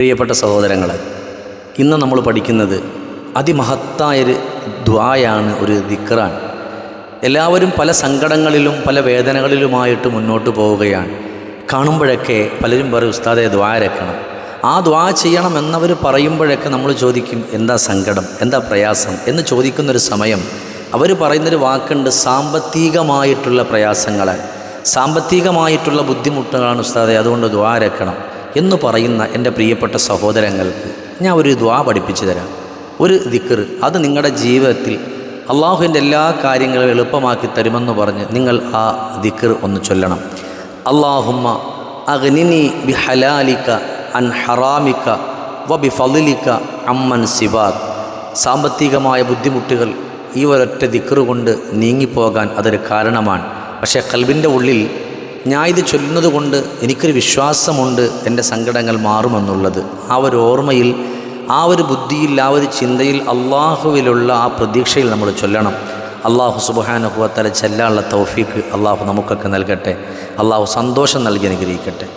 പ്രിയപ്പെട്ട സഹോദരങ്ങളെ, ഇന്ന് നമ്മൾ പഠിക്കുന്നത് അതിമഹത്തായൊരു ദുആയാണ്, ഒരു ദിക്റാണ്. എല്ലാവരും പല സങ്കടങ്ങളിലും പല വേദനകളിലുമായിട്ട് മുന്നോട്ട് പോവുകയാണ്. കാണുമ്പോഴൊക്കെ പലരും പറയും, ഉസ്താദെ ദുആ ഇറക്കണം, ആ ദുആ ചെയ്യണം എന്നവർ പറയുമ്പോഴൊക്കെ നമ്മൾ ചോദിക്കും, എന്താ സങ്കടം, എന്താ പ്രയാസം എന്ന് ചോദിക്കുന്നൊരു സമയം അവർ പറയുന്നൊരു വാക്കുണ്ട്, സാമ്പത്തികമായിട്ടുള്ള പ്രയാസങ്ങൾ, സാമ്പത്തികമായിട്ടുള്ള ബുദ്ധിമുട്ടുകളാണ് ഉസ്താദെ, അതുകൊണ്ട് ദുആ ഇറക്കണം എന്ന് പറയുന്ന എൻ്റെ പ്രിയപ്പെട്ട സഹോദരങ്ങൾക്ക് ഞാൻ ഒരു ദുആ പഠിപ്പിച്ചു തരാം. ഒരു ദിക്ർ, അത് നിങ്ങളുടെ ജീവിതത്തിൽ അള്ളാഹുവിൻ്റെ എല്ലാ കാര്യങ്ങളും എളുപ്പമാക്കി തരുമെന്ന് പറഞ്ഞ് നിങ്ങൾ ആ ദിക്ർ ഒന്ന് ചൊല്ലണം. അല്ലാഹുമ്മ അഗ്നിനി ബിഹലാലിക അൻ ഹറാമിക വബിഫളിക അമ്മൻ സിവാക്. സാമ്പത്തികമായ ബുദ്ധിമുട്ടുകൾ ഈ ഒരൊറ്റ ദിക്ർ കൊണ്ട് നീങ്ങിപ്പോകാൻ അതൊരു കാരണമാണ്. പക്ഷേ ഖൽബിൻ്റെ ഉള്ളിൽ ഞാൻ ഇത് ചൊല്ലുന്നത് കൊണ്ട് എനിക്കൊരു വിശ്വാസമുണ്ട്, എൻ്റെ സങ്കടങ്ങൾ മാറുമെന്നുള്ളത്. ആ ഒരു ഓർമ്മയിൽ, ആ ഒരു ബുദ്ധിയിൽ, ആ ഒരു ചിന്തയിൽ, അള്ളാഹുവിലുള്ള ആ പ്രതീക്ഷയിൽ നമ്മൾ ചൊല്ലണം. അള്ളാഹു സുബ്ഹാനഹു വ തആല ചെല്ലാനുള്ള തൗഫീക്ക് അള്ളാഹു നമുക്കൊക്കെ നൽകട്ടെ. അള്ളാഹു സന്തോഷം നൽകി അനുഗ്രഹിക്കട്ടെ.